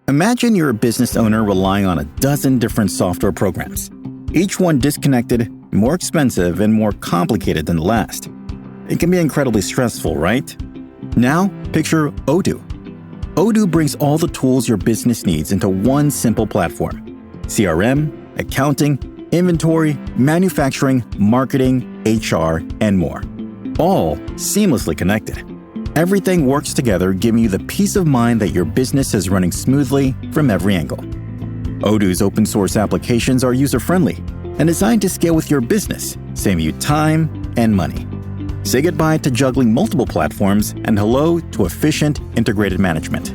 Imagine you're a business owner relying on a dozen different software programs, each one disconnected, more expensive, and more complicated than the last. It can be incredibly stressful, right? Now, picture Odoo. Odoo brings all the tools your business needs into one simple platform. CRM, accounting, inventory, manufacturing, marketing, HR, and more. All seamlessly connected. Everything works together, giving you the peace of mind that your business is running smoothly from every angle. Odoo's open source applications are user-friendly and designed to scale with your business, saving you time and money. Say goodbye to juggling multiple platforms and hello to efficient, integrated management.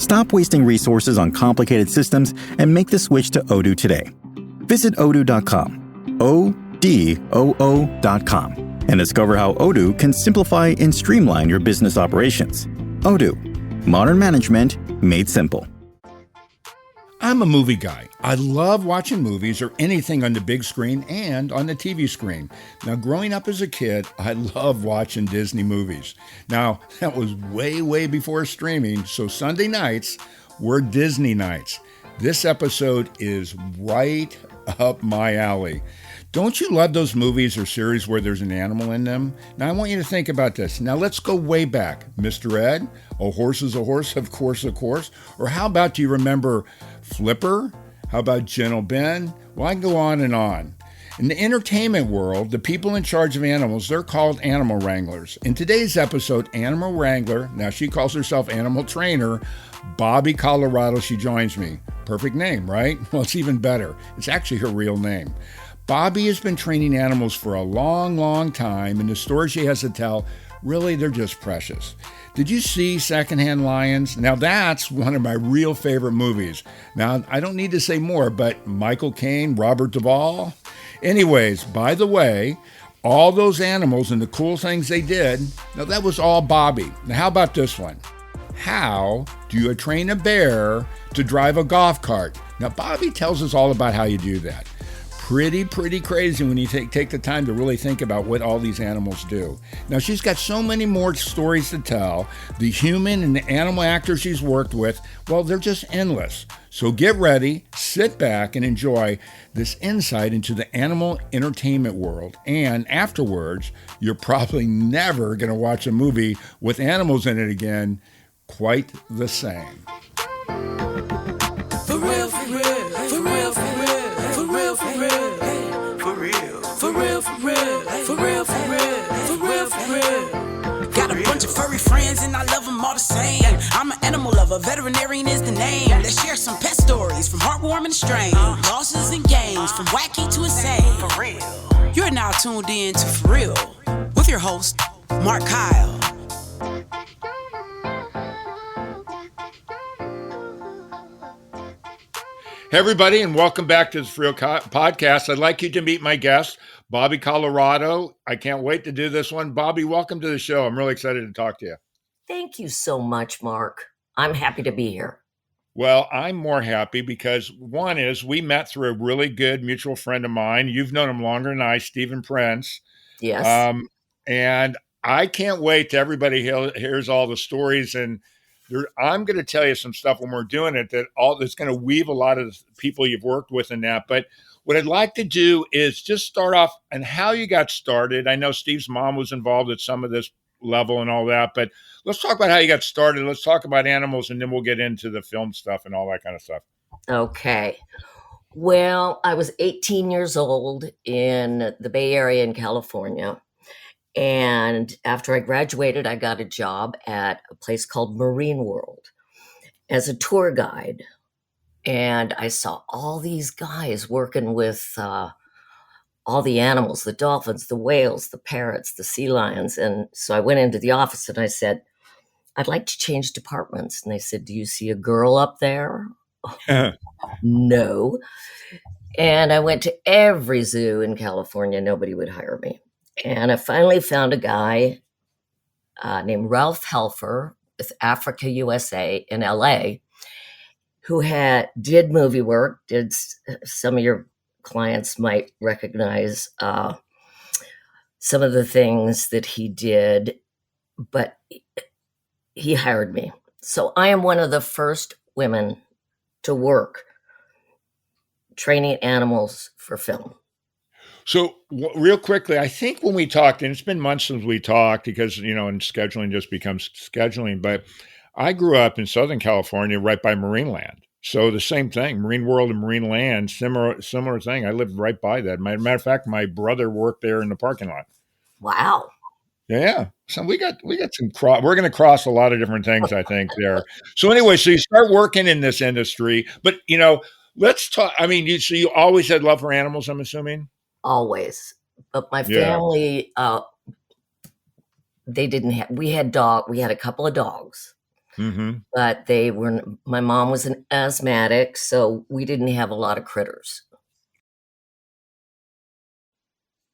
Stop wasting resources on complicated systems and make the switch to Odoo today. Visit odoo.com, ODOO.com, and discover how Odoo can simplify and streamline your business operations. Odoo, modern management made simple. I'm a movie guy. I love watching movies or anything on the big screen and on the TV screen. Now, growing up as a kid, I loved watching Disney movies. Now, that was way before streaming, so Sunday nights were Disney nights. This episode is right up my alley. Don't you love those movies or series where there's an animal in them? Now, I want you to think about this. Now, let's go way back. Mr. Ed, A Horse is a Horse, of course. Or how about, do you remember Flipper? How about Gentle Ben? Well, I can go on and on. In the entertainment world, the people in charge of animals, they're called Animal Wranglers. In today's episode, Animal Wrangler, now she calls herself Animal Trainer, Bobbi Colorado, she joins me. Perfect name, right? Well, it's even better. It's actually her real name. Bobbi has been training animals for a long time, and the stories she has to tell, really, they're just precious. Did you see Secondhand Lions? Now, that's one of my real favorite movies. Now, I don't need to say more, but Michael Caine, Robert Duvall. Anyways, by the way, all those animals and the cool things they did, now that was all Bobbi. Now, how about this one? How do you train a bear to drive a golf cart? Now, Bobbi tells us all about how you do that. Pretty crazy when you take the time to really think about what all these animals do. Now, she's got so many more stories to tell. The human and the animal actors she's worked with, well, they're just endless. So get ready, sit back, and enjoy this insight into the animal entertainment world. And afterwards, you're probably never going to watch a movie with animals in it again quite the same. For real, for real, for real, for real. For real, for real, for real, for real, for real, for real, for real, for real, for real. Got a bunch of furry friends and I love them all the same. I'm an animal lover, veterinarian is the name. Let's share some pet stories from heartwarming to strange, losses and gains from wacky to insane. For real, you're now tuned in to For Real with your host, Mark Kyle. Hey, everybody, and welcome back to the For Real podcast. I'd like you to meet my guest, Bobbi Colorado. I can't wait to do this one. Bobbi, welcome to the show. I'm really excited to talk to you. Thank you so much, Mark. I'm happy to be here. Well, I'm more happy because one is we met through a really good mutual friend of mine. You've known him longer than I, Stephen Prince. Yes. And I can't wait till everybody hears all the stories. And I'm going to tell you some stuff when we're doing it that's going to weave a lot of the people you've worked with in that. But what I'd like to do is just start off and how you got started. I know Steve's mom was involved at some of this level and all that, but let's talk about how you got started. Let's talk about animals, and then we'll get into the film stuff and all that kind of stuff. Okay. Well, I was 18 years old in the Bay Area in California. And after I graduated, I got a job at a place called Marine World as a tour guide. And I saw all these guys working with all the animals, the dolphins, the whales, the parrots, the sea lions. And so I went into the office and I said, I'd like to change departments. And they said, do you see a girl up there? No. And I went to every zoo in California. Nobody would hire me. And I finally found a guy named Ralph Helfer with Africa USA in LA who did movie work, some of your clients might recognize some of the things that he did, but he hired me. So I am one of the first women to work training animals for film. So real quickly, I think when we talked, and it's been months since we talked because, and scheduling just becomes scheduling, but I grew up in Southern California right by Marine Land. So the same thing, Marine World and Marine Land, similar thing. I lived right by that. Matter of fact, my brother worked there in the parking lot. Wow. Yeah. So we got some we're going to cross a lot of different things, I think, there. So anyway, so you start working in this industry, but let's talk. I mean, so you always had love for animals, I'm assuming? Always. But my Yeah. family, they didn't have, we had a couple of dogs, Mm-hmm. but my mom was an asthmatic, so we didn't have a lot of critters.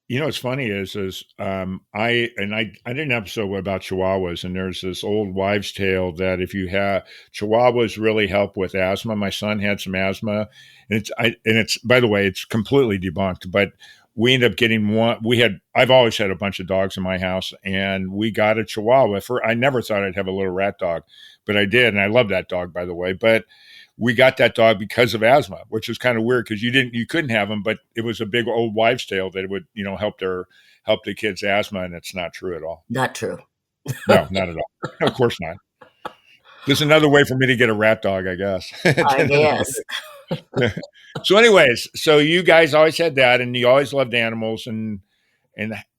What's funny is I did an episode about Chihuahuas, and there's this old wives' tale that if you have Chihuahuas really help with asthma. My son had some asthma, and it's by the way, it's completely debunked. But we ended up getting one. I've always had a bunch of dogs in my house, and we got a Chihuahua. I never thought I'd have a little rat dog, but I did, and I love that dog, by the way. But we got that dog because of asthma, which is kind of weird because you couldn't have them, but it was a big old wives' tale that it would, help the kids' asthma, and it's not true at all. Not true. No, not at all. Of course not. There's another way for me to get a rat dog, I guess. I guess. So anyways, so you guys always had that, and you always loved animals and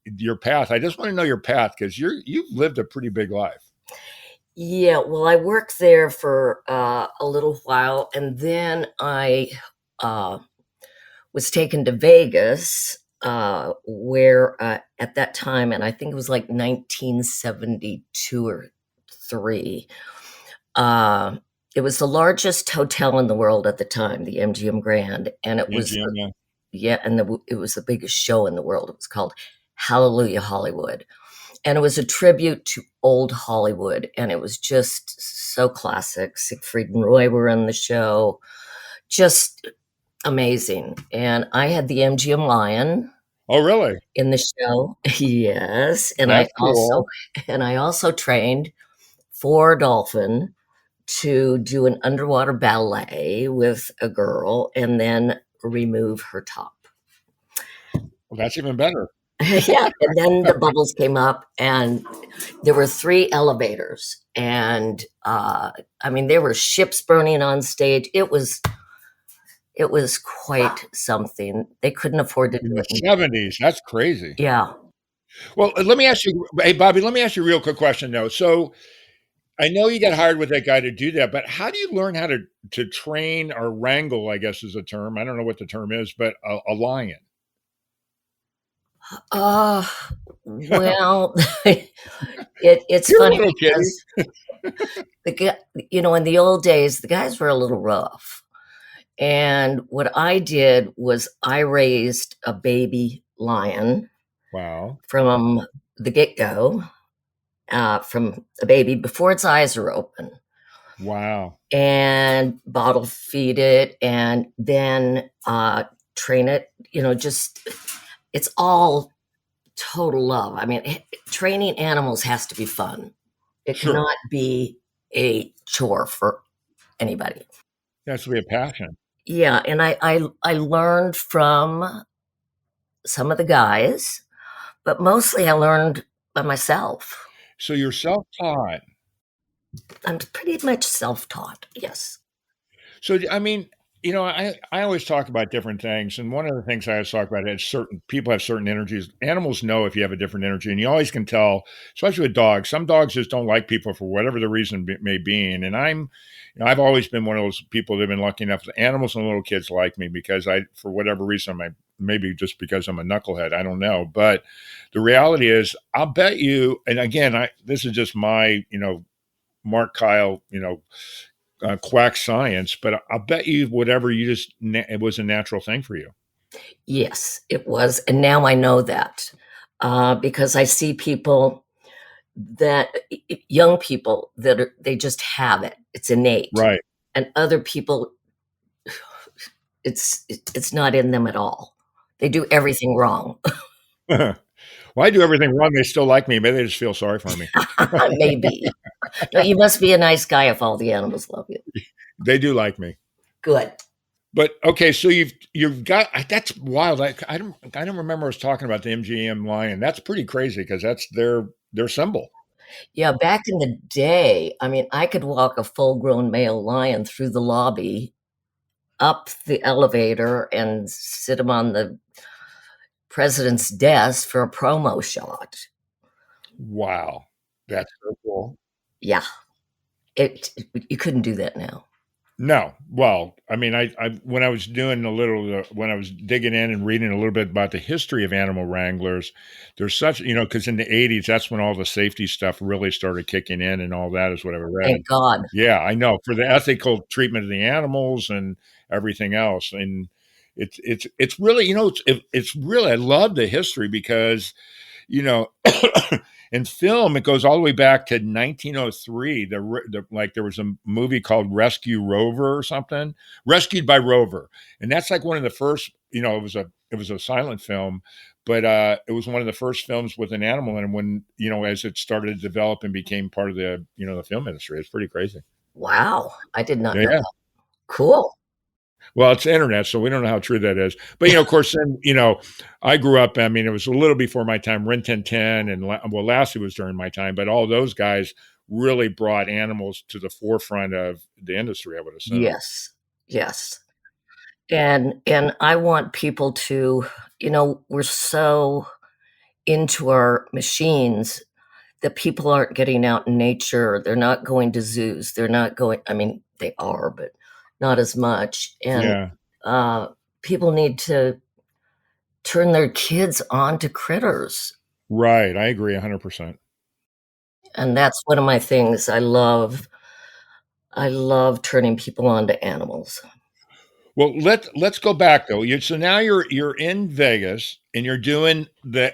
your path. I just want to know your path because you've lived a pretty big life. Yeah, well, I worked there for a little while, and then I was taken to Vegas, where at that time, and I think it was like 1972 or 3, it was the largest hotel in the world at the time, the MGM Grand, and it was MGM, it was the biggest show in the world. It was called Hallelujah Hollywood. And it was a tribute to old Hollywood, and it was just so classic. Siegfried and Roy were in the show, just amazing. And I had the MGM Lion. Oh, really? In the show, yes. And That's cool. I also trained for a dolphin to do an underwater ballet with a girl, and then remove her top. Well, that's even better. Yeah, and then the bubbles came up, and there were 3 elevators, and there were ships burning on stage. It was quite something. They couldn't afford to do In it. the 70s, that's crazy. Yeah. Well, let me ask you, hey, Bobbi, let me ask you a real quick question, though. So I know you got hired with that guy to do that, but how do you learn how to train or wrangle, I guess is a term. I don't know what the term is, but a lion? Well, it's You're a funny little because in the old days, the guys were a little rough. And what I did was I raised a baby lion. Wow. From the get-go, from a baby before its eyes are open. Wow. And bottle feed it, and then train it, it's all total love. I mean, training animals has to be fun. It Sure. cannot be a chore for anybody. It has to be a passion. Yeah, and I learned from some of the guys, but mostly I learned by myself. So you're self-taught. I'm pretty much self-taught, yes. So, I mean, I always talk about different things, and one of the things I always talk about is certain people have certain energies. Animals know if you have a different energy, and you always can tell, especially with dogs. Some dogs just don't like people for whatever the reason may be. And I've always been one of those people that have been lucky enough that animals and little kids like me because for whatever reason, maybe just because I'm a knucklehead, I don't know. But the reality is, I'll bet you, and again, this is just my, Mark Kyle, quack science, but I'll bet you whatever it was a natural thing for you. Yes, it was. And now I know that because I see people young people they just have it. It's innate. Right. And other people, it's not in them at all. They do everything wrong. Well, I do everything wrong. They still like me. Maybe they just feel sorry for me. Maybe. No, you must be a nice guy if all the animals love you. They do like me. Good. But okay, so you've got that's wild. I don't remember us talking about the MGM lion. That's pretty crazy because that's their symbol. Yeah, back in the day, I mean, I could walk a full-grown male lion through the lobby, up the elevator, and sit him on the president's desk for a promo shot. Wow, that's so cool. Yeah, you couldn't do that now. No, well, I mean, I when I was doing a little when I was digging in and reading a little bit about the history of animal wranglers, there's such because in the '80s that's when all the safety stuff really started kicking in and all that is what I read. Thank God. Yeah, I know for the ethical treatment of the animals and everything else, and it's really it's really I love the history because you know, in film, it goes all the way back to 1903. Like there was a movie called Rescue Rover or something, Rescued by Rover, and that's like one of the first. It was a silent film, but it was one of the first films with an animal in it. When as it started to develop and became part of the film industry, it's pretty crazy. Wow, I did not know Yeah. that. Cool. Well, it's the internet, so we don't know how true that is. But, of course, then, I grew up, I mean, it was a little before my time, Rin Tin Tin and, Lassie was during my time, but all those guys really brought animals to the forefront of the industry, I would assume. Yes, yes. And I want people to, we're so into our machines that people aren't getting out in nature. They're not going to zoos. They're not going, I mean, they are, but not as much. And Yeah, people need to turn their kids on to critters. right. I agree 100%. And that's one of my things. I love turning people on to animals. Well, let's go back though. So now you're in Vegas and you're doing the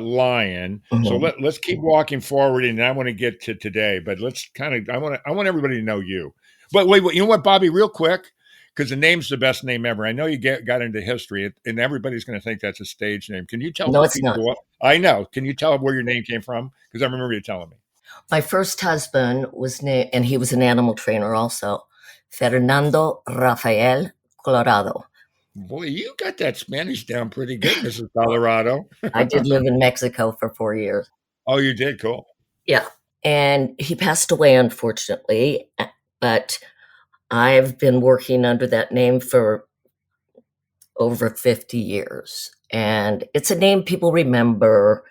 lion. So Mhm. let's keep walking forward, and I want to get to today. But let's kind of I want everybody to know you. But wait, you know what, Bobby? Real quick, because the name's the best name ever. I know you got into history, and everybody's going to think that's a stage name. Can you tell No, the it's not. people what? I know. Can you tell where your name came from? Because I remember you telling me. My first husband was named, and he was an animal trainer also, Fernando Rafael Colorado. Boy, you got that Spanish down pretty good, Mrs. Colorado. I did live in Mexico for 4 years. Oh, you did? Cool. Yeah. And he passed away, unfortunately, but I've been working under that name for over 50 years. And it's a name people remember.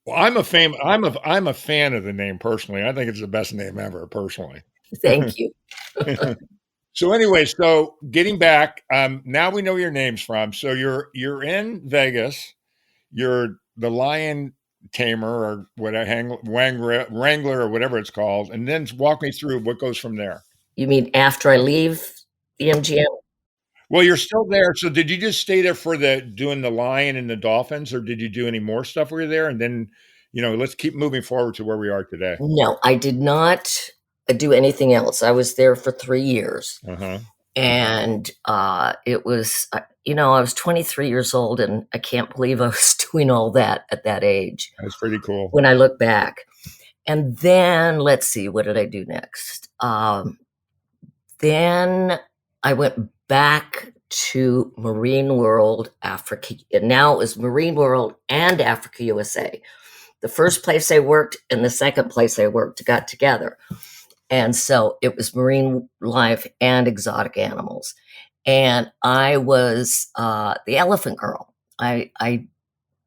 Well, I'm a fan of the name personally. I think it's the best name ever, personally. Thank you. So anyway, so getting back, now we know where your name's from. So you're in Vegas. You're the lion tamer or whatever, Wrangler or whatever it's called, and then walk me through what goes from there. You mean after I leave the MGM? Well, you're still there. So did you just stay there for doing the lion and the dolphins, or did you do any more stuff while you're there? And then, let's keep moving forward to where we are today. No, I did not do anything else. I was there for 3 years. Uh-huh. And it was, I was 23 years old, and I can't believe I was doing all that at that age That's pretty cool. when I look back. And then, let's see, what did I do next? Then I went back to Marine World Africa. And now it was Marine World and Africa USA. The first place I worked and the second place I worked got together. And so it was marine life and exotic animals. And I was the elephant girl. I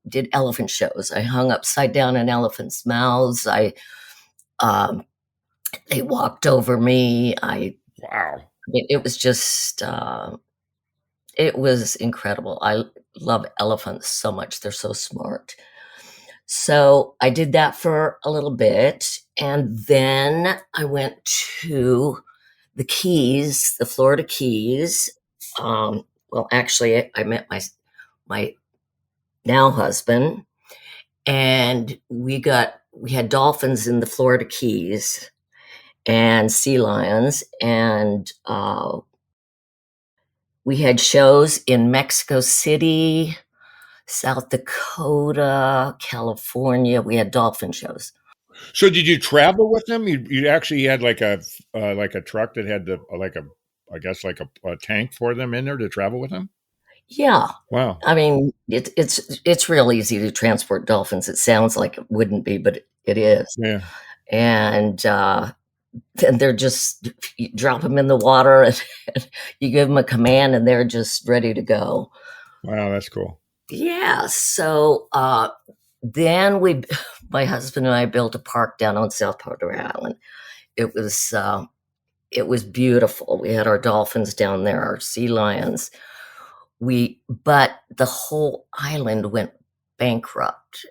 did elephant shows. I hung upside down in elephants' mouths. They walked over me. Wow. It was just, it was incredible. I love elephants so much. They're so smart. So I did that for a little bit. And then I went to the Keys, the Florida Keys. Well, actually, I met my now husband, and we had dolphins in the Florida Keys and sea lions, and we had shows in Mexico City, South Dakota, California. We had dolphin shows. So did you travel with them? You actually had like a truck that had I guess, like a tank for them in there to travel with them? Yeah. Wow. I mean, it's real easy to transport dolphins. It sounds like it wouldn't be, but it is. Yeah. And and they're just you drop them in the water and you give them a command and they're just ready to go. Wow, that's cool. Yeah. So then my husband and I built a park down on South part of our island. It was beautiful. We had our dolphins down there, our sea lions. But the whole island went bankrupt.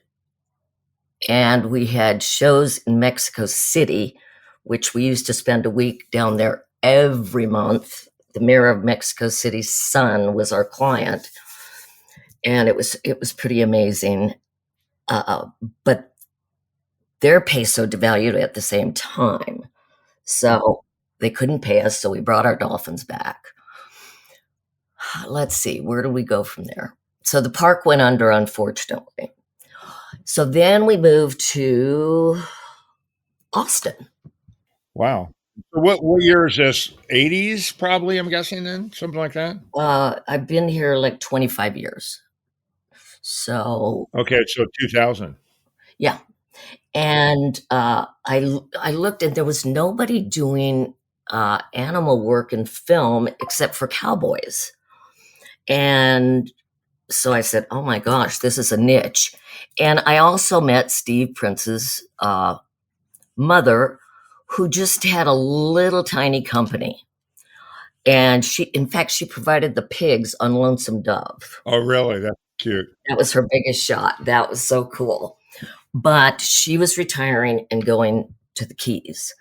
And we had shows in Mexico City, which we used to spend a week down there every month. The mayor of Mexico City's son was our client, and it was pretty amazing. But their peso devalued at the same time, so they couldn't pay us. So we brought our dolphins back. Let's see, where do we go from there? So the park went under, unfortunately. So then we moved to Austin. Wow. So what year is this? 80s, probably, I'm guessing then? Something like that? I've been here like 25 years. So Okay, so 2000. yeah. And I looked and there was nobody doing animal work in film except for cowboys. And so I said, oh my gosh, this is a niche. And I also met Steve Prince's mother, who just had a little tiny company. And in fact, she provided the pigs on Lonesome Dove. Oh, really? That's cute. That was her biggest shot. That was so cool. But she was retiring and going to the Keys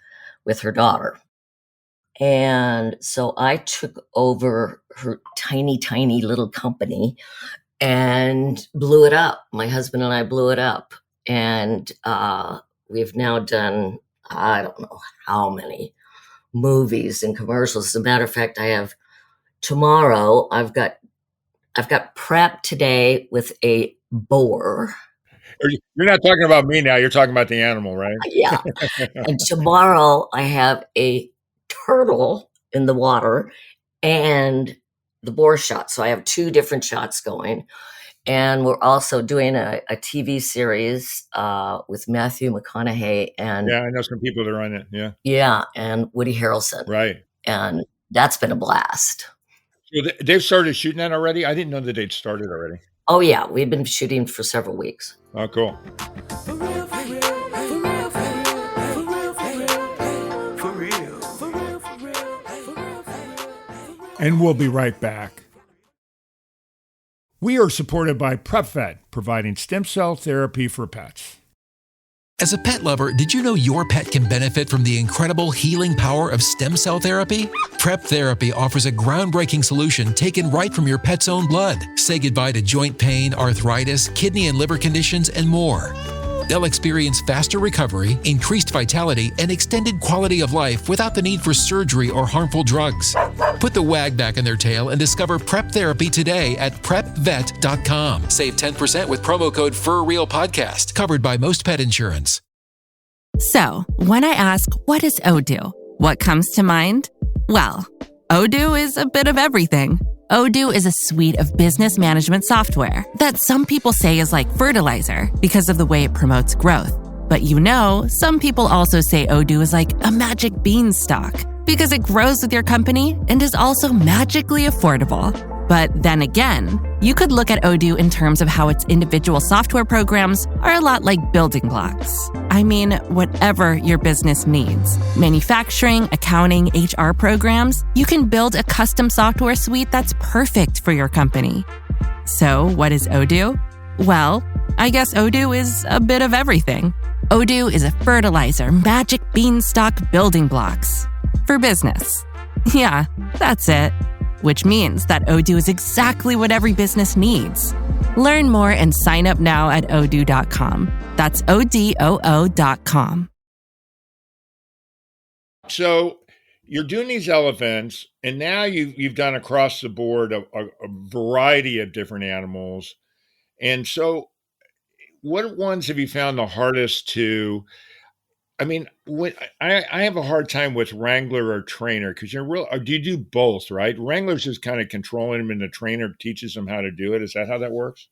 with her daughter. And so I took over her tiny, tiny little company and blew it up. My husband and I blew it up. And we've now done, I don't know how many movies and commercials. As a matter of fact, tomorrow I've got prep today with a boar. You're not talking about me now. You're talking about the animal, right? Yeah. And tomorrow I have a turtle in the water and the boar shot. So I have two different shots going. And we're also doing a TV series with Matthew McConaughey and Yeah, I know some people that are on it. Yeah. yeah, and Woody Harrelson. Right. And that's been a blast. So they've started shooting that already? I didn't know that they'd started already. Oh yeah, we've been shooting for several weeks. Oh, cool. For real, for real, for real, for real, for real, for real, for real, for real, for real, for real. And we'll be right back. We are supported by PrepVet, providing stem cell therapy for pets. As a pet lover, did you know your pet can benefit from the incredible healing power of stem cell therapy? Prep Therapy offers a groundbreaking solution taken right from your pet's own blood. Say goodbye to joint pain, arthritis, kidney and liver conditions, and more. They'll experience faster recovery, increased vitality, and extended quality of life without the need for surgery or harmful drugs. Put the wag back in their tail and discover Prep Therapy today at PrepVet.com. Save 10% with promo code FurRealPodcast, covered by most pet insurance. So, when I ask, what is Odoo? What comes to mind? Well, Odoo is a bit of everything. Odoo is a suite of business management software that some people say is like fertilizer because of the way it promotes growth. But some people also say Odoo is like a magic beanstalk because it grows with your company and is also magically affordable. But then again, you could look at Odoo in terms of how its individual software programs are a lot like building blocks. I mean, whatever your business needs. Manufacturing, accounting, HR programs, you can build a custom software suite that's perfect for your company. So, what is Odoo? Well, I guess Odoo is a bit of everything. Odoo is a fertilizer, magic beanstalk building blocks for business. Yeah, that's it. Which means that Odoo is exactly what every business needs. Learn more and sign up now at odoo.com. That's ODOO.com. So you're doing these elephants, and now you've done across the board a variety of different animals. And so what ones have you found the hardest to I mean, when I have a hard time with Wrangler or trainer because you're real. Or do you do both? Right? Wrangler's just kind of controlling them, and the trainer teaches them how to do it. Is that how that works?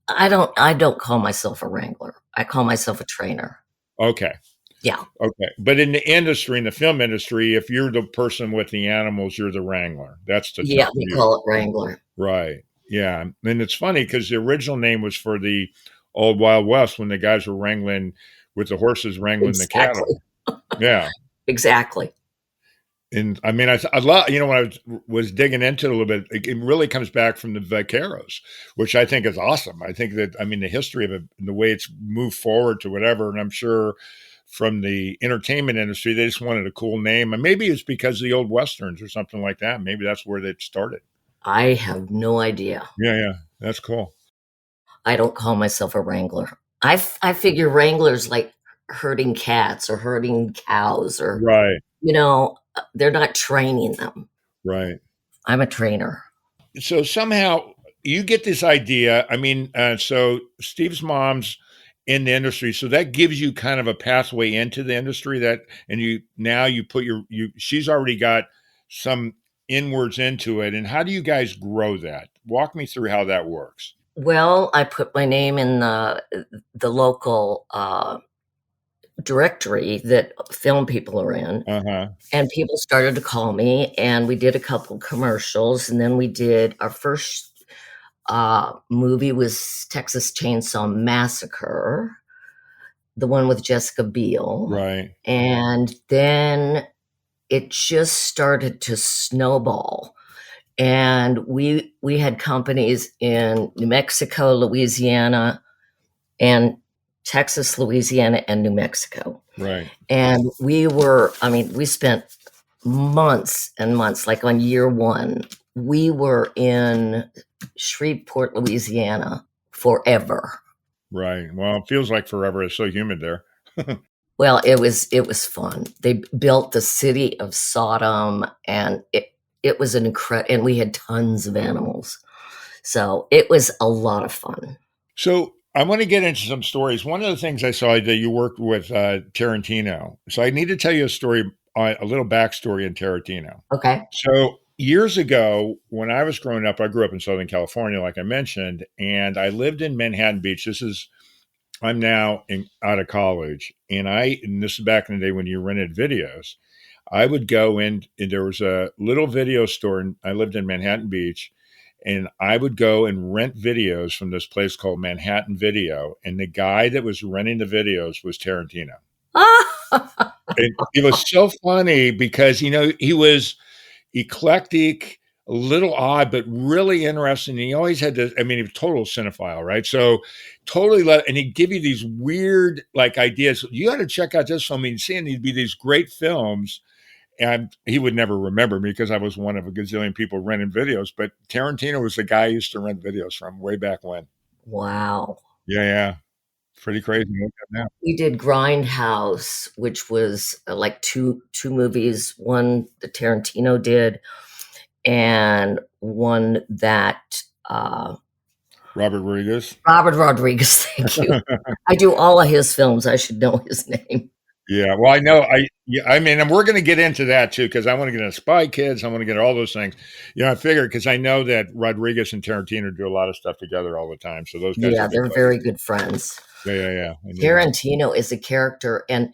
I don't call myself a wrangler. I call myself a trainer. Okay. Yeah. Okay. But in the industry, in the film industry, if you're the person with the animals, you're the wrangler. That's the Yeah, term we used. call it wrangler. Right. Yeah. And it's funny because the original name was for the old Wild West when the guys were wrangling with the horses, wrangling the Exactly. cattle. Yeah. Exactly. And I mean, I love, when I was digging into it a little bit, it really comes back from the vaqueros, which I think is awesome. I think that, I mean, the history of it and the way it's moved forward to whatever. And I'm sure from the entertainment industry, they just wanted a cool name. And maybe it's because of the old Westerns or something like that. Maybe that's where they started. I have no idea. Yeah. Yeah. That's cool. I don't call myself a wrangler. I figure wranglers like herding cats or herding cows or, Right. they're not training them. Right. I'm a trainer. So somehow you get this idea. I mean, so Steve's mom's in the industry, so that gives you kind of a pathway into the industry and you put she's already got some inwards into it. And how do you guys grow that? Walk me through how that works. Well, I put my name in the local directory that film people are in. Uh-huh. And people started to call me, and we did a couple commercials, and then we did our first movie was Texas Chainsaw Massacre, the one with Jessica Biel. Right. And then it just started to snowball. And we had companies in New Mexico, Louisiana, and Texas, Louisiana, and New Mexico. Right. And we spent months and months, like on year one, we were in Shreveport, Louisiana forever. Right. Well, it feels like forever. It's so humid there. Well, it was fun. They built the city of Sodom, and it was an incredible, and we had tons of animals. So it was a lot of fun. So I want to get into some stories. One of the things I saw that you worked with Tarantino. So I need to tell you a story, a little backstory in Tarantino. Okay. So years ago, when I was growing up, I grew up in Southern California, like I mentioned, and I lived in Manhattan Beach. I'm now out of college, and this is back in the day when you rented videos. I would go in, and there was a little video store, and I lived in Manhattan Beach, and I would go and rent videos from this place called Manhattan Video, and the guy that was renting the videos was Tarantino. And it was so funny because, he was eclectic, a little odd, but really interesting. He always had he was a total cinephile, right? So totally and he'd give you these weird ideas. You got to check out this film. Seeing there'd be these great films. And he would never remember me because I was one of a gazillion people renting videos. But Tarantino was the guy I used to rent videos from way back when. Wow. Yeah, yeah. Pretty crazy. Now. We did Grindhouse, which was like two movies, one that Tarantino did and one that Robert Rodriguez. Thank you. I do all of his films. I should know his name. Yeah, well, I know. And we're going to get into that too because I want to get into Spy Kids. I want to get all those things. I figured because I know that Rodriguez and Tarantino do a lot of stuff together all the time. So those guys, they're very good friends. Yeah. Tarantino is a character, and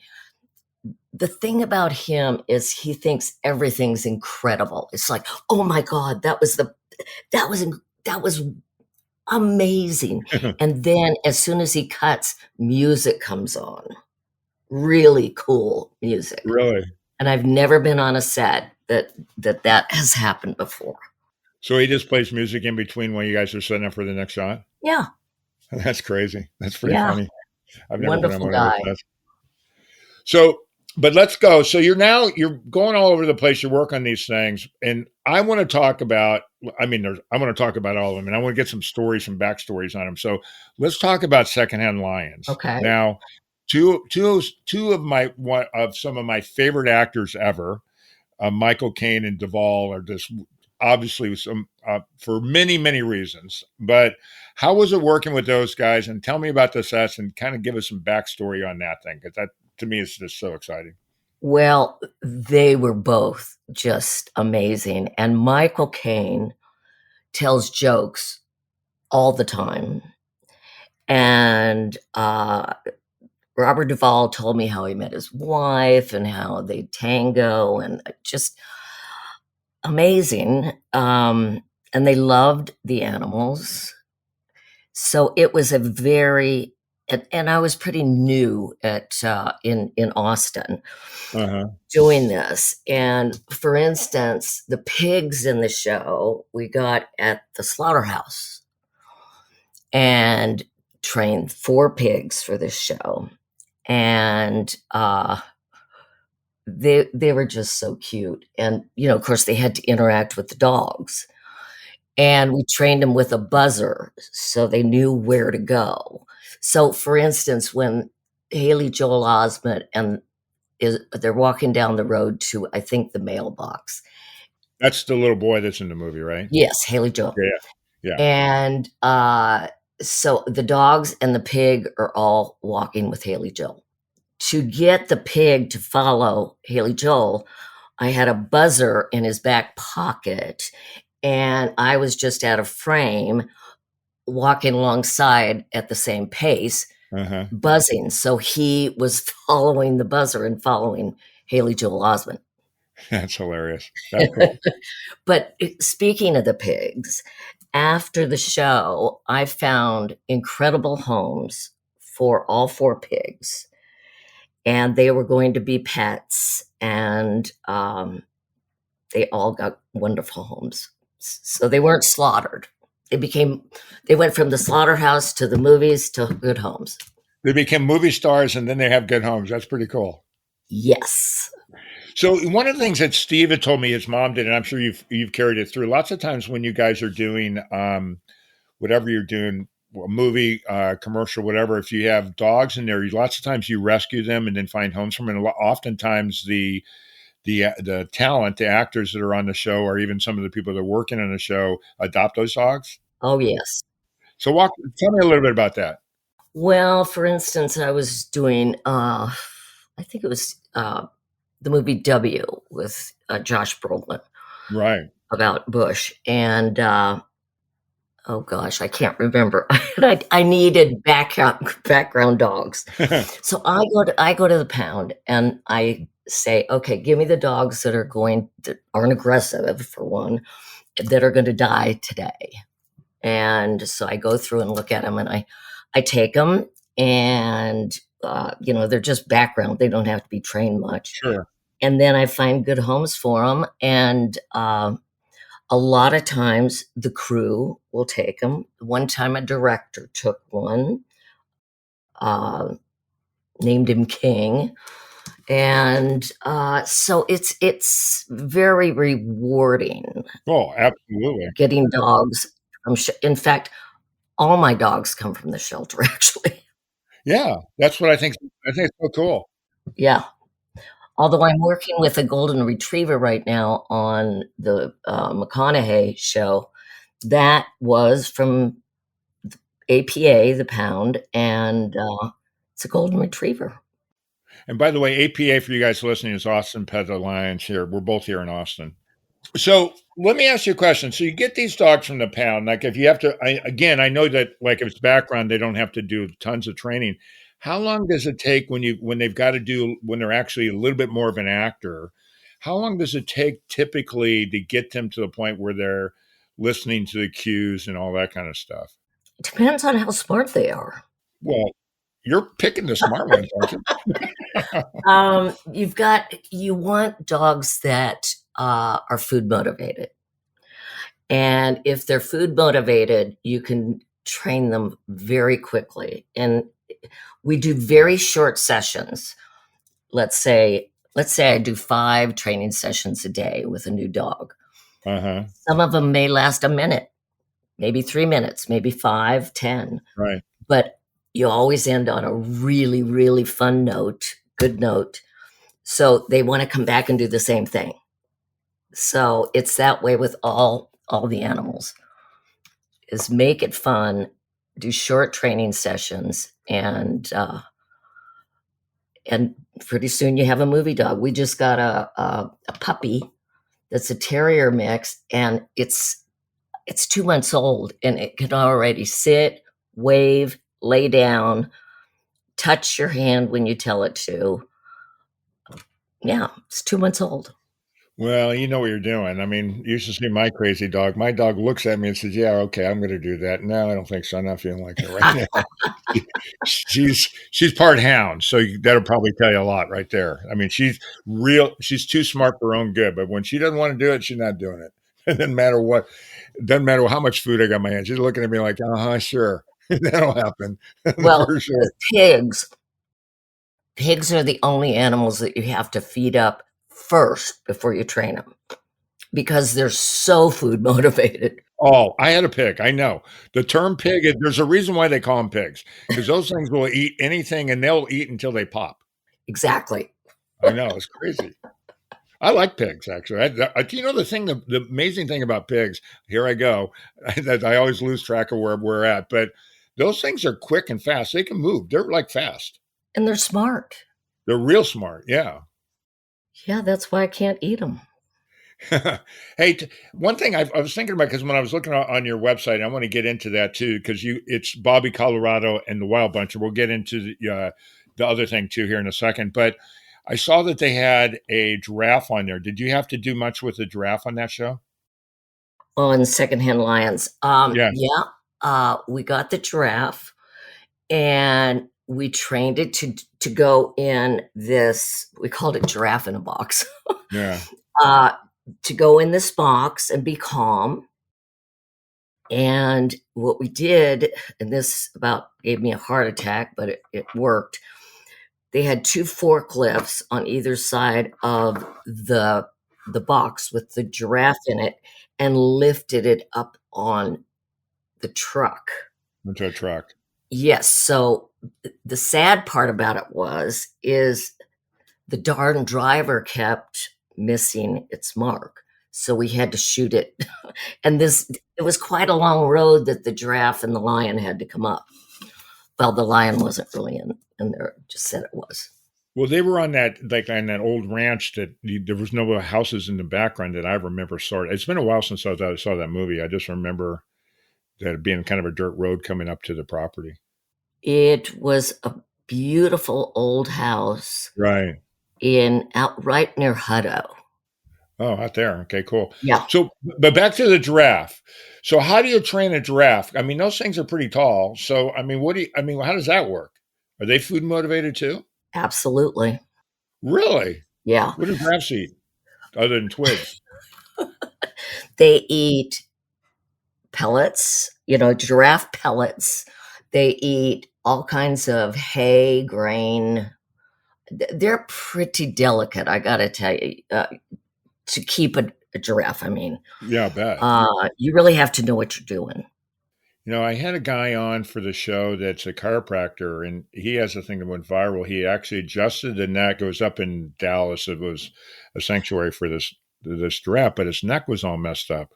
the thing about him is he thinks everything's incredible. It's like, oh my God, that was amazing. And then as soon as he cuts, music comes on. Really cool music. Really? And I've never been on a set that has happened before. So he just plays music in between when you guys are setting up for the next shot? Yeah. That's crazy. That's pretty funny. I've never Wonderful been on one guy. of those sets. So, but let's go. So you're going all over the place. You work on these things. And I want to talk about, I want to talk about all of them. And I want to get some stories, some backstories on them. So let's talk about Secondhand Lions. Okay. Now, two of some of my favorite actors ever, Michael Caine and Duvall, are just obviously for many, many reasons. But how was it working with those guys? And tell me about the sets and kind of give us some backstory on that thing, because to me is just so exciting. Well, they were both just amazing. And Michael Caine tells jokes all the time. And Robert Duvall told me how he met his wife and how they tango, and just amazing. And they loved the animals. So it was a very, and I was pretty new at in Austin doing this. And for instance, the pigs in the show we got at the slaughterhouse and trained 4 pigs for this show. And they were just so cute. And, of course, they had to interact with the dogs. And we trained them with a buzzer so they knew where to go. So, for instance, when Haley Joel Osment they're walking down the road to, I think, the mailbox. That's the little boy that's in the movie, right? Yes, Haley Joel. Yeah. And so the dogs and the pig are all walking with Haley Joel. To get the pig to follow Haley Joel, I had a buzzer in his back pocket, and I was just out of frame, walking alongside at the same pace, buzzing. So he was following the buzzer and following Haley Joel Osment. That's hilarious. That's cool. But speaking of the pigs, after the show, I found incredible homes for all 4 pigs, and they were going to be pets, and they all got wonderful homes. So they weren't slaughtered. They went from the slaughterhouse to the movies to good homes. They became movie stars, and then they have good homes. That's pretty cool. Yes. So one of the things that Steve had told me his mom did, and I'm sure you've carried it through. Lots of times when you guys are doing whatever you're doing, a movie, commercial, whatever, if you have dogs in there, lots of times you rescue them and then find homes for them. And oftentimes the talent, the actors that are on the show, or even some of the people that are working on the show, adopt those dogs. Oh, yes. So tell me a little bit about that. Well, for instance, I was doing, I think it was the movie W with Josh Brolin. Right. About Bush. And, oh gosh, I can't remember. I needed background dogs. So I go to the pound and I say, okay, give me the dogs that aren't aggressive, for one, that are going to die today. And so I go through and look at them, and I take them, and they're just background. They don't have to be trained much. Sure. And then I find good homes for them. And a lot of times the crew will take them. One time a director took one, named him King. And so it's very rewarding. Oh, absolutely. Getting dogs in fact, all my dogs come from the shelter, actually. Yeah, that's what I think. I think it's so cool. Yeah. Although I'm working with a golden retriever right now on the McConaughey show. That was from APA, the pound, and it's a golden retriever. And by the way, APA, for you guys listening, is Austin Pet Alliance here. We're both here in Austin. So let me ask you a question. So you get these dogs from the pound. Like if you have to, I know that like if it's background, they don't have to do tons of training. How long does it take when they're actually a little bit more of an actor? How long does it take typically to get them to the point where they're listening to the cues and all that kind of stuff? It depends on how smart they are. Well, you're picking the smart ones, aren't you? You want dogs that are food motivated. And if they're food motivated, you can train them very quickly. And we do very short sessions. Let's say I do 5 training sessions a day with a new dog. Some of them may last a minute, maybe 3 minutes, maybe 5, 10. Right. But you always end on a really, really fun note, good note. So they want to come back and do the same thing. So it's that way with all the animals, is make it fun, do short training sessions, and Pretty soon you have a movie dog. We just got a puppy that's a terrier mix, and it's 2 months old, and it can already sit, wave, lay down, touch your hand when you tell it to. Yeah, it's 2 months old. Well, you know what you're doing. I mean, you should see my crazy dog. My dog looks at me and says, "Yeah, okay, I'm gonna do that." No, I don't think so. I'm not feeling like it right now. She's part hound, so that'll probably tell you a lot right there. I mean, she's too smart for her own good, but when she doesn't want to do it, she's not doing it. It doesn't matter what, it doesn't matter how much food I got in my hand. She's looking at me like, "Uh-huh, sure." That'll happen Well, for sure. with pigs are the only animals that you have to feed up first before you train them because they're so food motivated. Oh, I had a pig, I know. The term pig is there's a reason why they call them pigs, because those things will eat anything, and they'll eat until they pop. Exactly. I know, it's crazy. I like pigs, actually. You know, the amazing thing about pigs, here I go, that I always lose track of where we're at, but those things are quick and fast. They can move. They're, like, fast. And they're smart. They're real smart, yeah. Yeah, that's why I can't eat them. Hey, one thing I was thinking about because when I was looking on your website, I want to get into that too because it's Bobbi Colorado and the Wild Bunch. And we'll get into the other thing too here in a second. But I saw that they had a giraffe on there. Did you have to do much with the giraffe on that show? On Secondhand Lions. Yeah, Yeah, we got the giraffe and we trained it to go in this, we called it giraffe in a box. yeah. uh, to go in this box and be calm. And what we did, and this about gave me a heart attack, but it worked. They had two forklifts on either side of the box with the giraffe in it and lifted it up on the truck. Into a truck. Yes. So the sad part about it is the darn driver kept missing its mark. So we had to shoot it. And it was quite a long road that the giraffe and the lion had to come up. Well, the lion wasn't really in there, just said it was. Well, they were on that old ranch that there was no houses in the background that I remember. Sort of. It's been a while since I saw that movie. I just remember that being kind of a dirt road coming up to the property. It was a beautiful old house Right. out right near Hutto. Oh, out there. Okay, cool. Yeah, So, but back to the giraffe. So, how do you train a giraffe? I mean, those things are pretty tall. So, I mean, how does that work? Are they food motivated too? absolutely. Really? Yeah. What do giraffes eat other than twigs? They eat pellets, giraffe pellets. They eat all kinds of hay, grain. They're pretty delicate, I gotta tell you, to keep a giraffe. I mean, Yeah, I bet. you really have to know what you're doing. You know, I had a guy on for the show that's a chiropractor, and he has a thing that went viral. He actually adjusted the neck. It was up in Dallas. It was a sanctuary for this giraffe, but his neck was all messed up.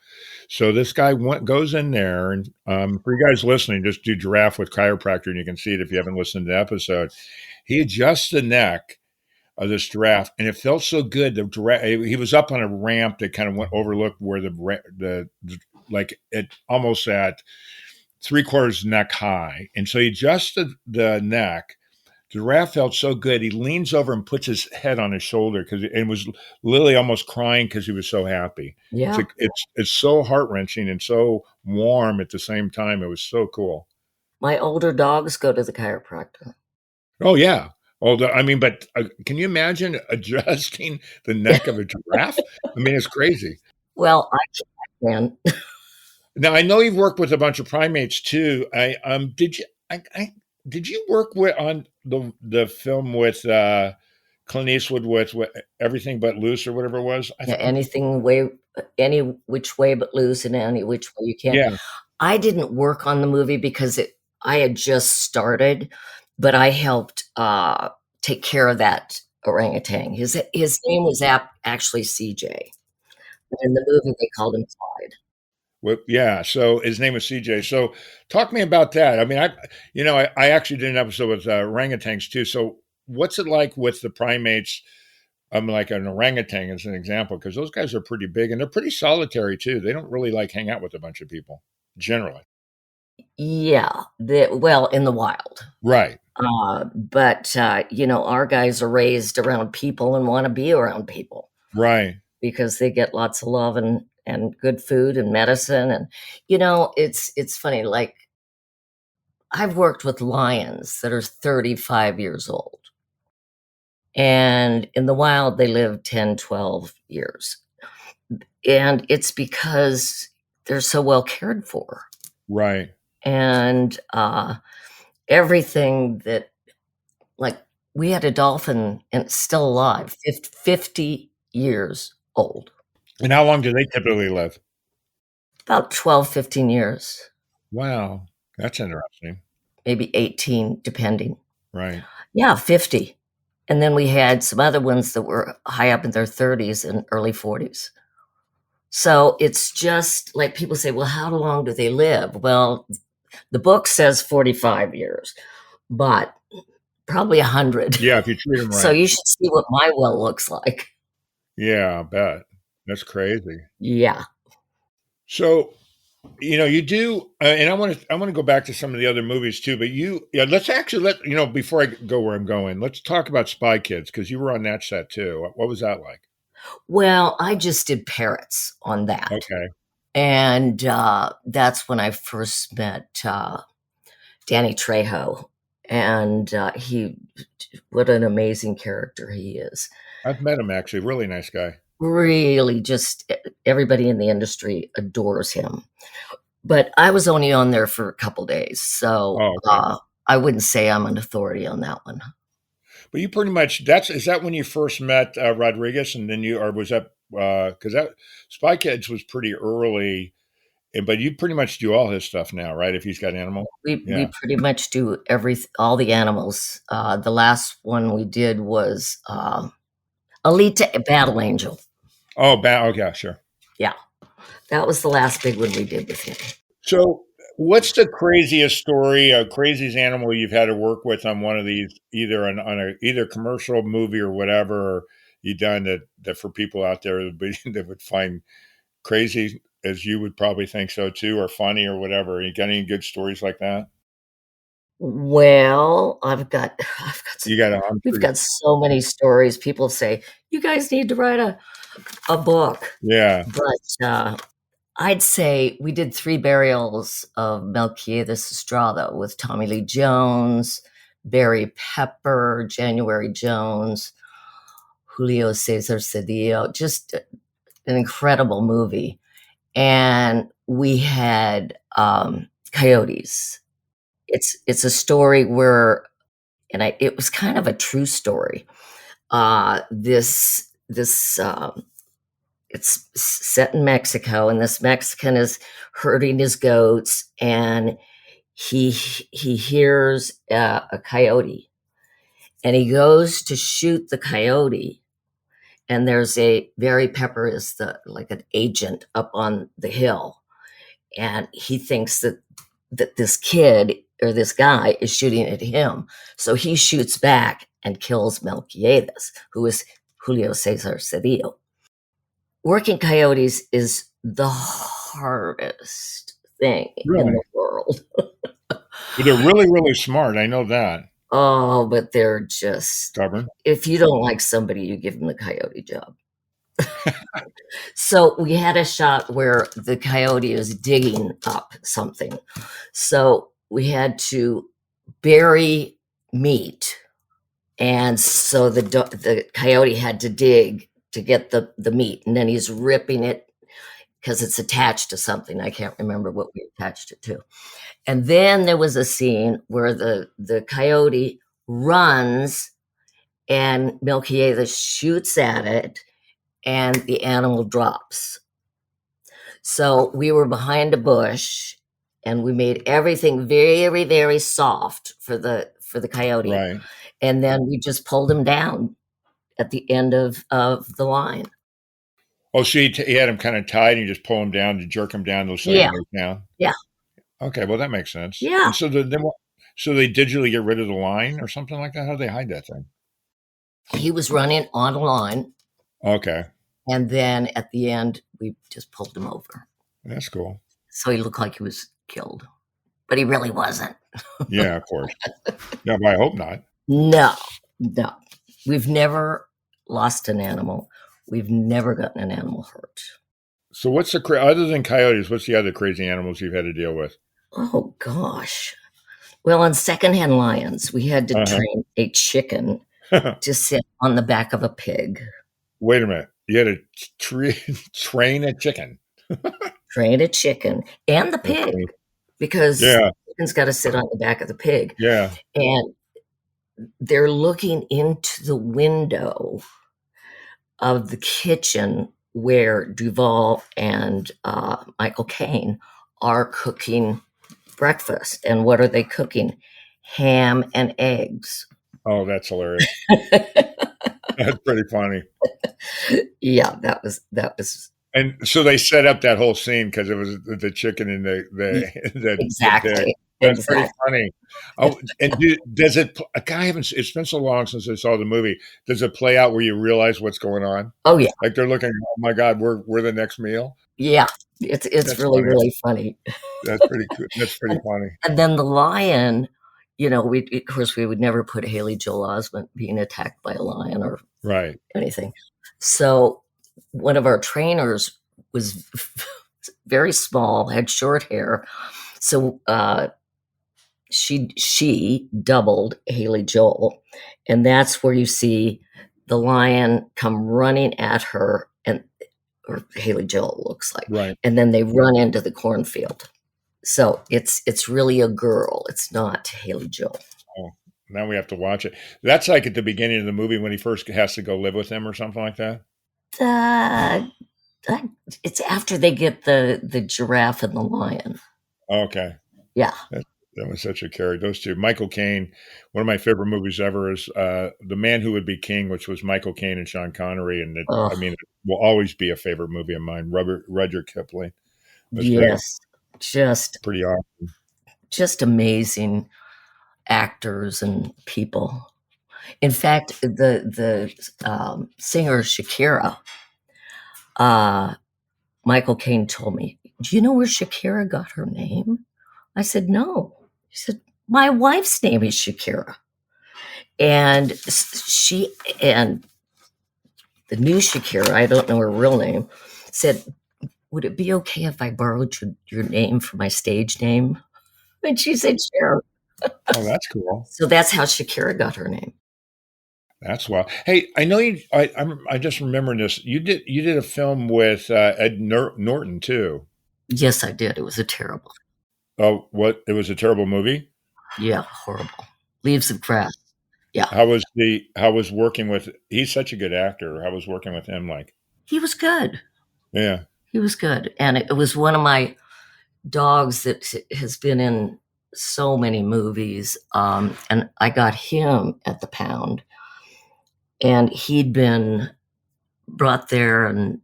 So this guy goes in there, and for you guys listening, just do giraffe with chiropractor, and you can see it if you haven't listened to the episode. He adjusts the neck of this giraffe, and it felt so good. The giraffe, he was up on a ramp that kind of went overlooked where the like it almost at 3/4 neck high. And so he adjusted the neck. The giraffe felt so good. He leans over and puts his head on his shoulder and was literally almost crying because he was so happy. Yeah. It's so heart wrenching and so warm at the same time. It was so cool. My older dogs go to the chiropractor. Oh yeah. I mean, but can you imagine adjusting the neck of a giraffe? I mean, it's crazy. Well, I can. Now I know you've worked with a bunch of primates too. Did you work on the film with Clint Eastwood with Everything But Loose or whatever it was? Yeah, any which way but loose and any which way you can. Yeah. I didn't work on the movie because I had just started, but I helped take care of that orangutan. His name was actually CJ. But in the movie, they called him Clyde. Well, yeah. So his name was CJ. So talk to me about that. I mean, I actually did an episode with orangutans too. So what's it like with the primates? Like an orangutan as an example, because those guys are pretty big and they're pretty solitary too. They don't really like hang out with a bunch of people generally. Yeah, in the wild. Right. But our guys are raised around people and want to be around people Right. because they get lots of love and good food and medicine. And, it's funny. Like, I've worked with lions that are 35 years old. And in the wild, they live 10, 12 years. And it's because they're so well cared for. Right. And everything that, like, we had a dolphin and it's still alive, 50 years old. And how long do they typically live? About 12, 15 years. Wow. That's interesting. Maybe 18, depending. Right. Yeah, 50. And then we had some other ones that were high up in their 30s and early 40s. So it's just like people say, well, how long do they live? Well, the book says 45 years, but probably 100. Yeah, if you treat them right. So you should see what my will looks like. Yeah, I bet. That's crazy. Yeah. So, you do, and I want to go back to some of the other movies too. But let's actually before I go where I'm going, let's talk about Spy Kids because you were on that set too. What was that like? Well, I just did parrots on that. Okay. And that's when I first met Danny Trejo. And what an amazing character he is. I've met him actually. Really nice guy. Really, just everybody in the industry adores him. But I was only on there for a couple days. So okay. I wouldn't say I'm an authority on that one. But you pretty much, is that when you first met Rodriguez and then or was that, because that Spy Kids was pretty early, but you pretty much do all his stuff now, right? If he's got animals? We pretty much do all the animals. The last one we did was Elite Battle Angel. Oh, okay, sure. Yeah. That was the last big one we did with him. So what's the craziest story, craziest animal you've had to work with on one of these, either on a either commercial, movie, or whatever you've done that for people out there that would find crazy, as you would probably think so too, or funny or whatever? You got any good stories like that? Well, we've got so many stories. People say, you guys need to write a book. Yeah. But I'd say we did 3 burials of Melquiades Estrada with Tommy Lee Jones, Barry Pepper, January Jones, Julio Cesar Cedillo, just an incredible movie. And we had coyotes. It's a story where, it was kind of a true story. It's set in Mexico, and this Mexican is herding his goats, and he hears a coyote, and he goes to shoot the coyote, and there's Barry Pepper is like an agent up on the hill, and he thinks that this kid or this guy is shooting at him, so he shoots back and kills Melquiades, who is Julio Cesar Cedillo. Working coyotes is the hardest thing in the world. But they're really, really smart. I know that. Oh, but they're just stubborn. If you don't like somebody, you give them the coyote job. So we had a shot where the coyote is digging up something. So we had to bury meat. And so the coyote had to dig to get the meat, and then he's ripping it because it's attached to something. I can't remember what we attached it to. And then there was a scene where the coyote runs and Melquiades shoots at it and the animal drops. So we were behind a bush and we made everything very, very soft for the coyote. Right. And then we just pulled him down at the end of the line. Oh, so he had him kind of tied, and you just pull him down to jerk him down to slow him down? Yeah. Okay, well, that makes sense. Yeah. And so they digitally get rid of the line or something like that? How do they hide that thing? He was running on a line, Okay. and then at the end, we just pulled him over. That's cool. So he looked like he was killed, but he really wasn't. Yeah, of course. Yeah, but I hope not. No, no. We've never lost an animal. We've never gotten an animal hurt. So what's other than coyotes, what's the other crazy animals you've had to deal with? Oh, gosh. Well, on Secondhand Lions, we had to Uh-huh. train a chicken to sit on the back of a pig. Wait a minute. You had to train a chicken. Train a chicken and the pig, because Yeah. the chicken's got to sit on the back of the pig. Yeah. And they're looking into the window of the kitchen where Duval and Michael Caine are cooking breakfast. And what are they cooking? Ham and eggs. Oh, that's hilarious. That's pretty funny. Yeah, that was And so they set up that whole scene because it was the chicken and the exactly. pig. That's Exactly. pretty funny. Oh, and does it? I haven't. It's been so long since I saw the movie. Does it play out where you realize what's going on? Oh yeah, Like they're looking. Oh my God, we're the next meal. yeah. It's That's really funny. really funny. That's pretty cool. That's pretty funny. And then the lion, we of course we would never put Haley Joel Osment being attacked by a lion or Right. anything. So one of our trainers was very small, had short hair. So she doubled Haley Joel, and that's where you see the lion come running at her, or Haley Joel looks like, Right. and then they run into the cornfield. So it's really a girl. It's not Haley Joel. Oh, now we have to watch it. That's like at the beginning of the movie when he first has to go live with them or something like that. It's after they get the giraffe and the lion. Okay. Yeah. That was such a carry. Those two. Michael Caine, one of my favorite movies ever is The Man Who Would Be King, which was Michael Caine and Sean Connery. And Oh, it will always be a favorite movie of mine. Rudyard Kipling. That's great. yes. Just Pretty awesome. amazing actors and people. In fact, the singer Shakira, Michael Caine told me, "Do you know where Shakira got her name?" I said, "No." He said, "My wife's name is Shakira." And she and the new Shakira, I don't know her real name, said, "Would it be okay if I borrowed your name for my stage name?" And she said, "Sure." Oh, that's cool. So that's how Shakira got her name. That's wild. Hey, I know you. I just remember this. You did a film with Ed Norton too. Yes, I did. It was a terrible. Oh, what? It was a terrible movie. Yeah, horrible. Leaves of Grass. Yeah. How was working with? He's such a good actor. How was working with him like? He was good. Yeah. He was good. And it was one of my dogs that has been in so many movies. And I got him at the pound. And he'd been brought there and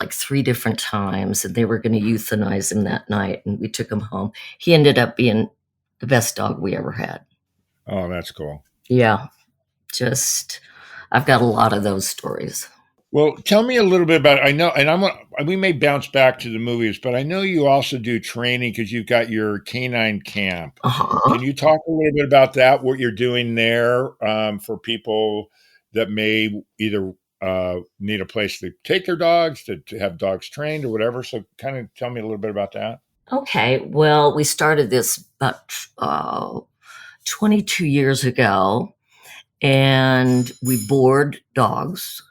like 3 different times, and they were going to euthanize him that night. And we took him home. He ended up being the best dog we ever had. Oh, that's cool. Yeah. I've got a lot of those stories. Well, tell me a little bit about. I know, and we may bounce back to the movies, but I know you also do training because you've got your canine camp. Uh-huh. Can you talk a little bit about that? What you're doing there for people that may either need a place to take their dogs, to have dogs trained or whatever. So kind of tell me a little bit about that. Okay. Well, we started this about 22 years ago, and we board dogs,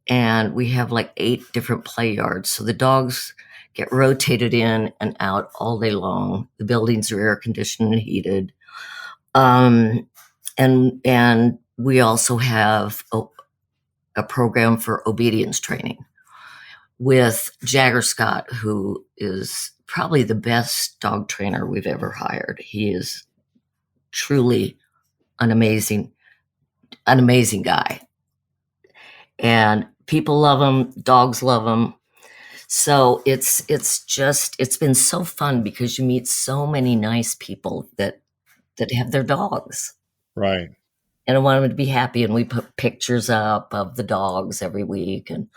and we have like 8 different play yards. So the dogs get rotated in and out all day long. The buildings are air conditioned and heated. And we also have a program for obedience training with Jagger Scott, who is probably the best dog trainer we've ever hired. He is truly an amazing guy. And people love him, dogs love him. So it's been so fun because you meet so many nice people that have their dogs. Right. and I want them to be happy. And we put pictures up of the dogs every week, and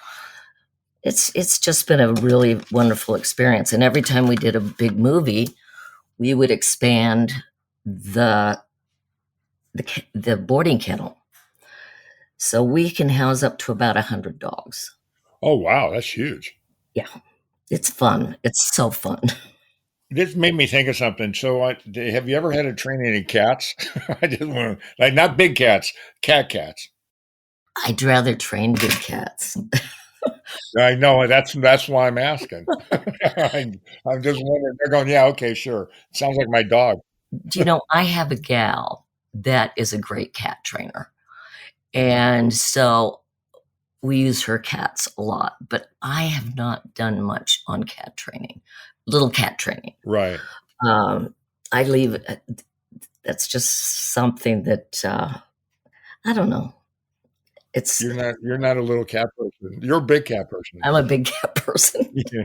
it's just been a really wonderful experience. And every time we did a big movie, we would expand the the boarding kennel, so we can house up to about 100 dogs. Oh, wow. That's huge. Yeah, it's fun. It's so fun. This made me think of something. So, have you ever had to train any cats? I just want to, like, not big cats, cats. I'd rather train big cats. I know that's why I'm asking. I'm just wondering. They're going, yeah, okay, sure. Sounds like my dog. Do you know, I have a gal that is a great cat trainer. And so we use her cats a lot, but I have not done much on cat training, little cat training. Right. I leave, that's just something that, I don't know. It's, You're not a little cat person. You're a big cat person. I'm a big cat person. Yeah.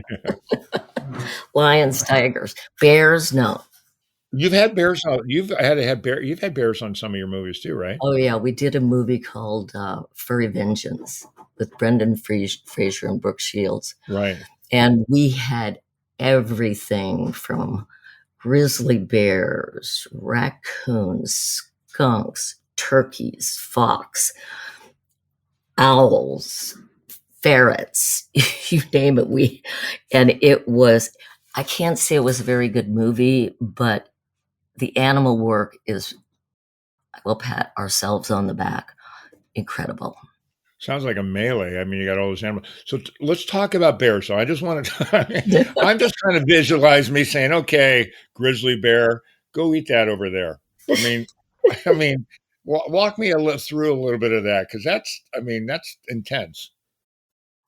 Lions, tigers, bears, no. You've had bears on you've had bears on some of your movies too, right? Oh yeah, we did a movie called Furry Vengeance with Brendan Fraser and Brooke Shields. Right. And we had everything from grizzly bears, raccoons, skunks, turkeys, fox, owls, ferrets, you name it. And it was, I can't say it was a very good movie, but the animal work is, we'll pat ourselves on the back. Incredible. Sounds like a melee. I mean, you got all those animals. So let's talk about bears. So I just want to, I'm just trying to visualize me saying, okay, grizzly bear, go eat that over there. I mean, walk me through a little bit of that. Cause that's intense.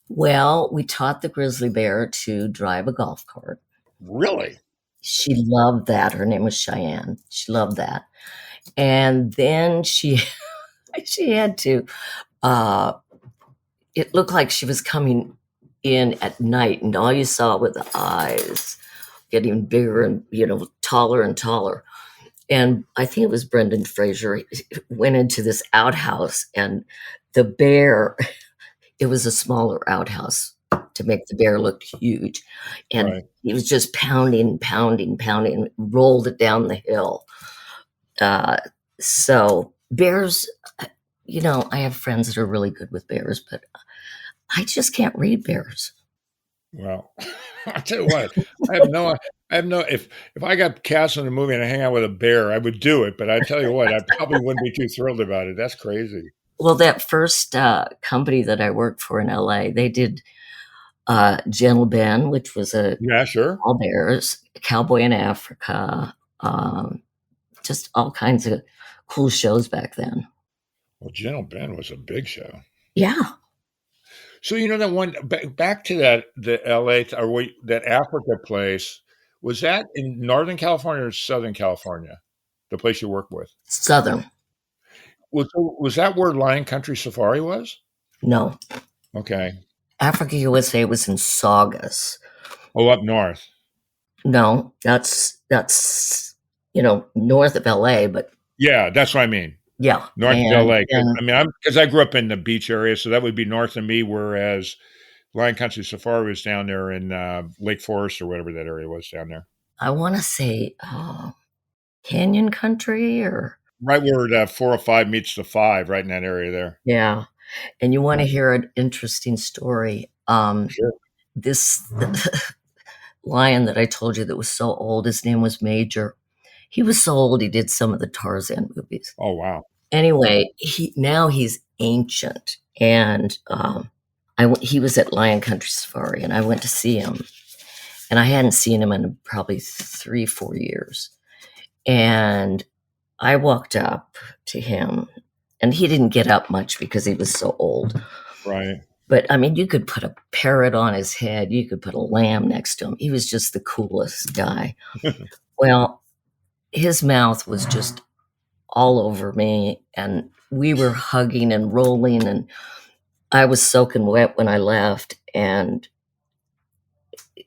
Well, we taught the grizzly bear to drive a golf cart. Really? She loved that. Her name was Cheyenne. She loved that. And then she had to, it looked like she was coming in at night, and all you saw were the eyes getting bigger and, taller and taller. And I think it was Brendan Fraser went into this outhouse, and the bear, it was a smaller outhouse to make the bear look huge. And Right. he was just pounding, rolled it down the hill. So bears, I have friends that are really good with bears, but I just can't read bears. Well, I tell you what, if I got cast in a movie and I hang out with a bear, I would do it. But I tell you what, I probably wouldn't be too thrilled about it. That's crazy. Well, that first company that I worked for in LA, they did Gentle Ben, which was Yeah, sure. all bears, Cowboy in Africa, just all kinds of cool shows back then. Well, Gentle Ben was a big show. Yeah. So that one back to the LA that Africa place, was that in Northern California or Southern California? The place you work with? Southern. Was that where Lion Country Safari was? No. Okay. Africa USA was in Saugus. Oh, up north. No, that's north of LA, but Yeah, that's what I mean. yeah. North of LA. And Because I grew up in the beach area, so that would be north of me, whereas Lion Country Safari was down there in Lake Forest or whatever that area was down there. I want to say Canyon Country or Right where 405 meets the 5, right in that area there. yeah. And you want to hear an interesting story. Sure. This lion that I told you that was so old, his name was Major. He was so old, he did some of the Tarzan movies. Oh, wow. Anyway, he's ancient. And he was at Lion Country Safari, and I went to see him. And I hadn't seen him in probably 3-4 years. And I walked up to him, and he didn't get up much because he was so old. Right. But you could put a parrot on his head. You could put a lamb next to him. He was just the coolest guy. Well, his mouth was just all over me, and we were hugging and rolling, and I was soaking wet when I left. And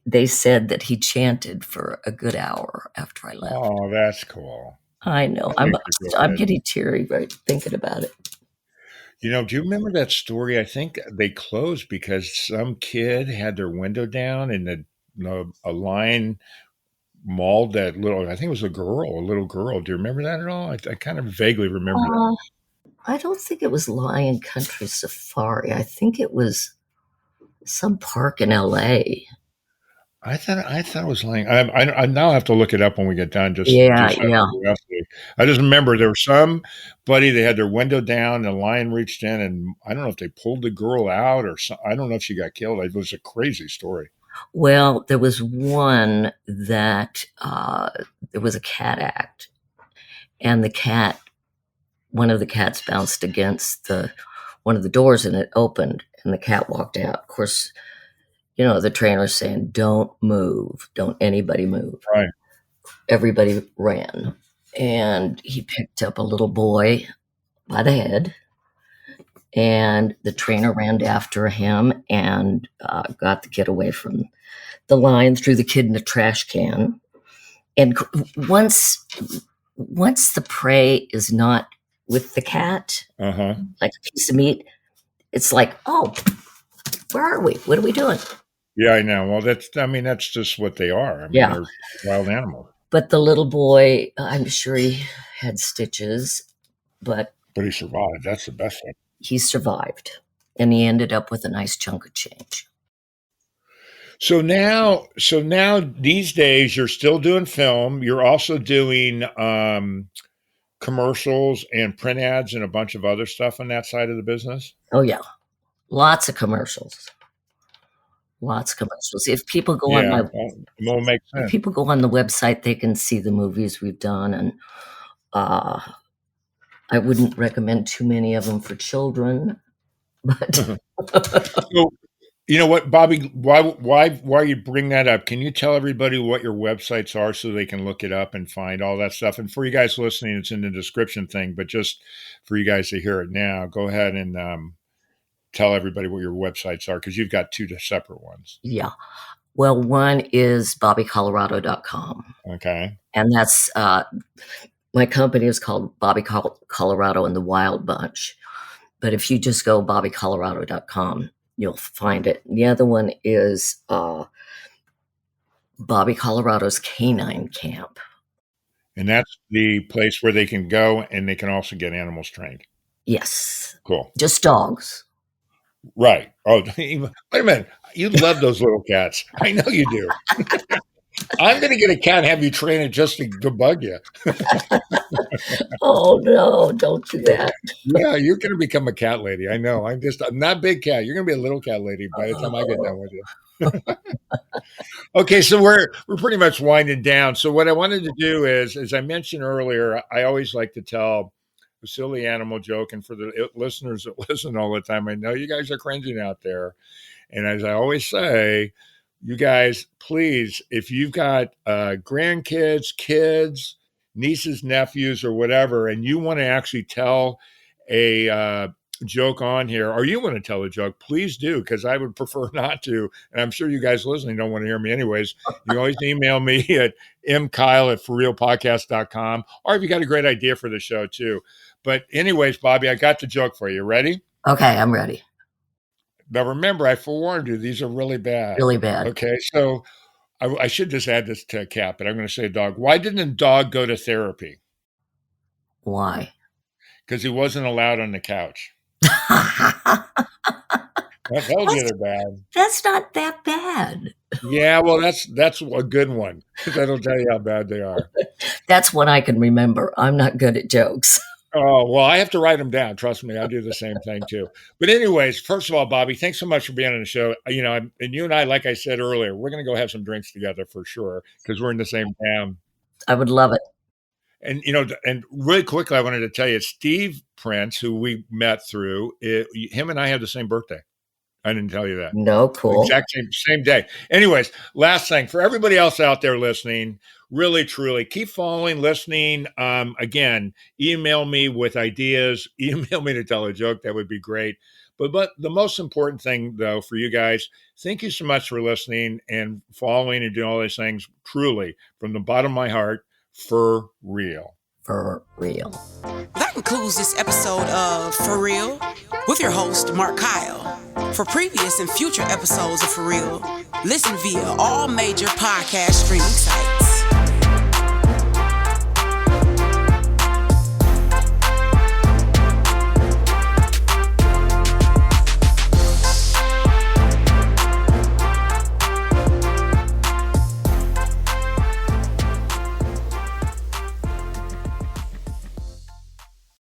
they said that he chanted for a good hour after I left. Oh, that's cool. I know. That makes me feel I'm good. getting teary right thinking about it. Do you remember that story? I think they closed because some kid had their window down and a lion mauled that little, I think it was a little girl. Do you remember that at all? I kind of vaguely remember that. Uh, I don't think it was Lion Country Safari. I think it was some park in LA. I thought it was lying. I now have to look it up when we get done. Yeah, Just out of yeah. curiosity. I just remember there was somebody they had their window down. The lion reached in, and I don't know if they pulled the girl out or I don't know if she got killed. It was a crazy story. Well, there was one that there was a cat act, and one of the cats bounced against one of the doors, and it opened, and the cat walked out. Of course, the trainer's saying, "Don't move, don't anybody move." Right. Everybody ran, and he picked up a little boy by the head, and the trainer ran after him and got the kid away from the lion, threw the kid in a trash can. And once the prey is not with the cat, Uh-huh. like a piece of meat, it's like, oh, where are we? What are we doing? Yeah, I know. Well, that's just what they are. I mean, Yeah. they're wild animals. But the little boy, I'm sure he had stitches, but But he survived. That's the best thing. he survived. And he ended up with a nice chunk of change. So now these days you're still doing film. You're also doing commercials and print ads and a bunch of other stuff on that side of the business. Oh, yeah. Lots of commercials. Lots of commercials. If people go on Yeah, will make if sense. people go on the website, they can see the movies we've done, and I wouldn't recommend too many of them for children, but So, you know what, Bobby? Why you bring that up? Can you tell everybody what your websites are so they can look it up and find all that stuff? And for you guys listening, it's in the description thing. But just for you guys to hear it now, go ahead and tell everybody what your websites are because you've got two separate ones. yeah. Well, one is BobbiColorado.com, Okay. and that's my company is called Bobbi Colorado and the Wild Bunch. But if you just go BobbiColorado.com, you'll find it. The other one is Bobbi Colorado's Canine Camp. And that's the place where they can go and they can also get animals trained. Yes, Cool. just dogs. Right. Oh, wait a minute. You love those little cats. I know you do. I'm going to get a cat and have you train it just to bug you. Oh no, don't do that. Yeah, you're going to become a cat lady. I know. I'm not a big cat. You're going to be a little cat lady by the time I get done with you. Okay, so we're pretty much winding down. So what I wanted to do is, as I mentioned earlier, I always like to tell a silly animal joke. And for the listeners that listen all the time, I know you guys are cringing out there. And as I always say, you guys, please, if you've got grandkids, kids, nieces, nephews, or whatever, and you want to actually tell a joke on here, or you want to tell a joke, please do, because I would prefer not to. And I'm sure you guys listening don't want to hear me anyways. You always email me at mkyle@forrealpodcast.com, or if you got a great idea for the show too. But anyways, Bobby, I got the joke for you. Ready? Okay, I'm ready. Now, remember, I forewarned you. These are really bad. Really bad. Okay, so I should just add this to a cat, but I'm going to say dog. Why didn't a dog go to therapy? Why? Because he wasn't allowed on the couch. That was the other bad. That's not that bad. Yeah, well, that's a good one. That'll tell you how bad they are. That's one I can remember. I'm not good at jokes. Oh, well, I have to write them down. Trust me, I do the same thing too. But anyways, first of all, Bobby, thanks so much for being on the show. And you and I, like I said earlier, we're going to go have some drinks together for sure because we're in the same town. I would love it. And, and really quickly, I wanted to tell you, Steve Prince, who we met through, him and I had the same birthday. I didn't tell you that. No, cool. Exact same day. Anyways, last thing for everybody else out there listening, really, truly keep following, listening. Again, email me with ideas, email me to tell a joke. That would be great. But the most important thing though, for you guys, thank you so much for listening and following and doing all these things truly from the bottom of my heart, for real. For real. That concludes this episode of For Real with your host, Mark Kyle. For previous and future episodes of For Real, listen via all major podcast streaming sites.